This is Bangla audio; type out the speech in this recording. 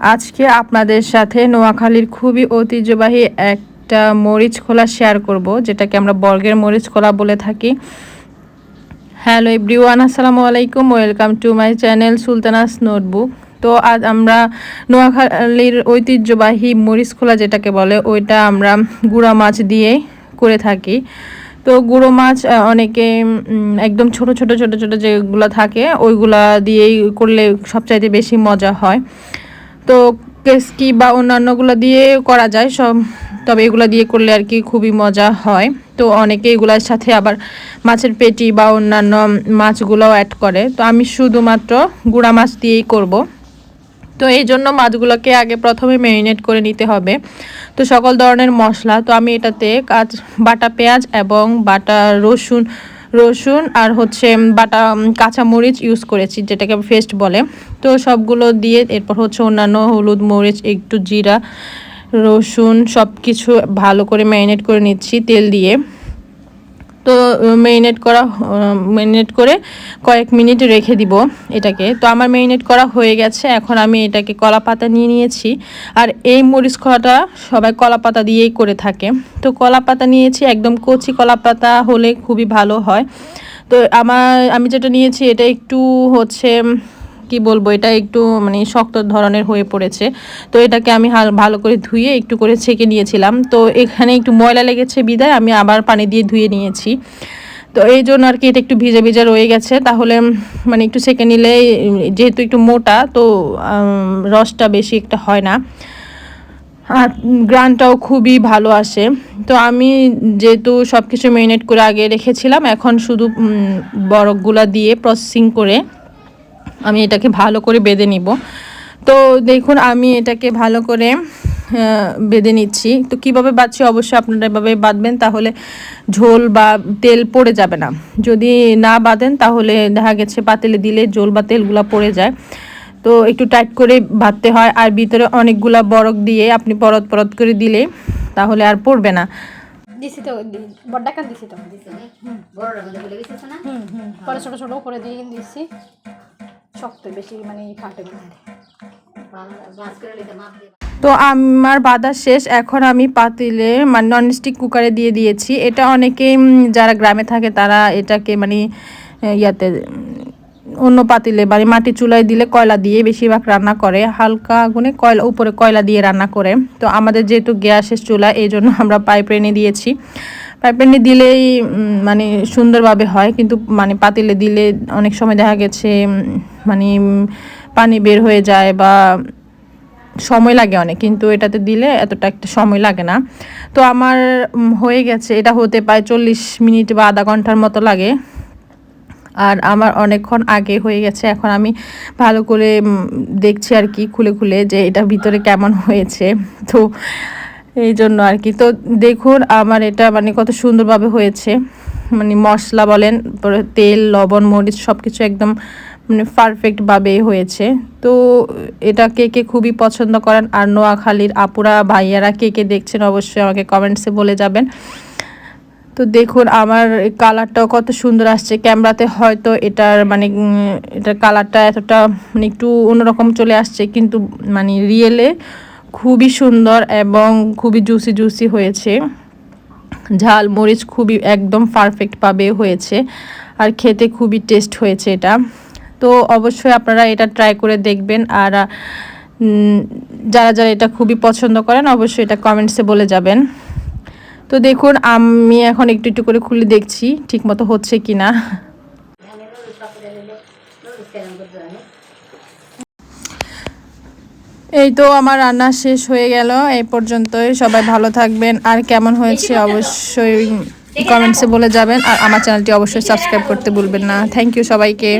আজকে আপনাদের সাথে নোয়াখালীর খুবই ঐতিহ্যবাহী একটা মরিচ খোলা শেয়ার করব, যেটাকে আমরা বর্গের মরিচ খোলা বলে থাকি। হ্যালো এভরিওয়ান, আসসালামু আলাইকুম, welcome to my channel Sultana's notebook. তো আজ আমরা নোয়াখালীর ঐতিহ্যবাহী মরিচ খোলা যেটাকে বলে, ওইটা আমরা গুঁড়া মাছ দিয়ে করে থাকি। তো গুঁড়ো মাছ অনেকে একদম ছোট ছোট ছোট ছোট যেগুলো থাকে ওইগুলা দিয়েই করলে সবচাইতে বেশি মজা হয়। তো কেসকি বা অন্যান্যগুলো দিয়ে করা যায় সব, তবে এগুলো দিয়ে করলে আর কি খুবই মজা হয়। তো অনেকে এগুলোর সাথে আবার মাছের পেটি বা অন্যান্য মাছগুলোও অ্যাড করে। তো আমি শুধুমাত্র গুঁড়া মাছ দিয়েই করব। তো এই জন্য মাছগুলোকে আগে প্রথমে ম্যারিনেট করে নিতে হবে। তো সকল ধরনের মশলা, তো আমি এটাতে বাটা পেঁয়াজ এবং বাটা রসুন আর হচ্ছে বাটা কাঁচামরিচ ইউজ করেছি, যেটাকে পেস্ট বলে। তো সবগুলো দিয়ে এরপর হচ্ছে অন্যান্য হলুদ, মরিচ, একটু জিরা, রসুন সব কিছু ভালো করে ম্যারিনেট করে নিচ্ছি তেল দিয়ে। তো ম্যারিনেট করে কয়েক মিনিট রেখে দিব এটাকে। তো আমার ম্যারিনেট করা হয়ে গেছে। এখন আমি এটাকে কলা পাতা নিয়ে নিয়েছি। আর এই মরিচ খোলাটা সবাই কলা পাতা দিয়েই করে থাকে। তো কলা পাতা নিয়েছি, একদম কচি কলা পাতা হলে খুবই ভালো হয়। তো আমি যেটা নিয়েছি এটা একটু হচ্ছে কি বলবো, এটা একটু মানে শক্ত ধরনের হয়ে পড়েছে। তো এটাকে আমি ভালো করে ধুয়ে একটু করে ছেঁকে নিয়েছিলাম। তো এখানে একটু ময়লা লেগেছে বিদায় আমি আবার পানি দিয়ে ধুয়ে নিয়েছি। তো এই জন্য আর কি এটা একটু ভিজা ভিজা রয়ে গেছে। তাহলে মানে একটু ছেঁকে নিলে, যেহেতু একটু মোটা, তো রসটা বেশি একটা হয় না আর গ্রানটাও খুবই ভালো আসে। তো আমি যেহেতু সব কিছু ম্যারিনেট করে আগে রেখেছিলাম, এখন শুধু বরফগুলা দিয়ে প্রসেসিং করে আমি এটাকে ভালো করে বেঁধে নিব। তো দেখুন আমি এটাকে ভালো করে বেঁধে নিচ্ছি। তো কীভাবে বাঁধছি অবশ্যই আপনারা এভাবে বাঁধবেন, তাহলে ঝোল বা তেল পড়ে যাবে না। যদি না বাঁধেন তাহলে দেখা গেছে পাতিলে দিলে ঝোল বা তেলগুলো পড়ে যায়। তো একটু টাইট করে বাঁধতে হয়। আর ভিতরে অনেকগুলা বরফ দিয়ে আপনি পরত পরত করে দিলে তাহলে আর পড়বে না। দিছি তো বড় দিছি তো পরে ছোট ছোট করে দিয়ে দিচ্ছি, শক্ত বেশি মানে ফাটে না। তো আমার বাঁধা শেষ। এখন আমি পাতিলে মানে ননস্টিক কুকারে দিয়ে দিয়েছি। এটা অনেকেই যারা গ্রামে থাকে তারা এটাকে মানে ইয়াতে অন্য পাতিলে মানে মাটি চুলায় দিলে কয়লা দিয়ে বেশিরভাগ রান্না করে, হালকা আগুনে উপরে কয়লা দিয়ে রান্না করে। তো আমাদের যেহেতু গ্যাসের চুলা, এই জন্য আমরা পাইপেনে দিয়েছি। পাইপেনে দিলেই মানে সুন্দরভাবে হয়, কিন্তু মানে পাতিলে দিলে অনেক সময় দেখা গেছে মানে পানি বের হয়ে যায় বা সময় লাগে অনেক, কিন্তু এটাতে দিলে এতটা একটা সময় লাগে না। তো আমার হয়ে গেছে, এটা হতে প্রায় 40 মিনিট বা আধা ঘন্টার মতো লাগে। আর আমার অনেকক্ষণ আগে হয়ে গেছে। এখন আমি ভালো করে দেখছি আর কি খুলে খুলে যে এটা ভিতরে কেমন হয়েছে। তো এই জন্য আর কি। তো দেখুন আমার এটা মানে কত সুন্দরভাবে হয়েছে, মানে মশলা বলেন, তেল, লবণ, মরিচ সব কিছু একদম মানে পারফেক্টভাবে হয়েছে। তো এটা কে কে খুবই পছন্দ করেন, আর নোয়াখালীর আপুরা ভাইয়ারা কে কে দেখছেন অবশ্যই আমাকে কমেন্টসে বলে যাবেন। তো দেখুন আমার কালারটাও কত সুন্দর আসছে। ক্যামেরাতে হয়তো এটার কালারটা এতটা মানে একটু অন্যরকম চলে আসছে, কিন্তু মানে রিয়েলে খুবই সুন্দর এবং খুবই জুসি জুসি হয়েছে। ঝাল মরিচ খুবই একদম পারফেক্টভাবে হয়েছে, আর খেতে খুবই টেস্ট হয়েছে এটা। তো অবশ্যই আপনারা এটা ট্রাই করে দেখবেন। আর যারা যারা এটা খুবই পছন্দ করেন অবশ্যই এটা কমেন্টসে বলে যাবেন। তো দেখুন আমি এখন একটু একটু করে খুলে দেখছি ঠিক মতো হচ্ছে কি না। এই তো আমার রান্না শেষ হয়ে গেল এই পর্যন্তই। সবাই ভালো থাকবেন, আর কেমন হয়েছে অবশ্যই কমেন্টসে বলে যাবেন। আর আমার চ্যানেলটি অবশ্যই সাবস্ক্রাইব করতে ভুলবেন না। থ্যাংক ইউ সবাইকে।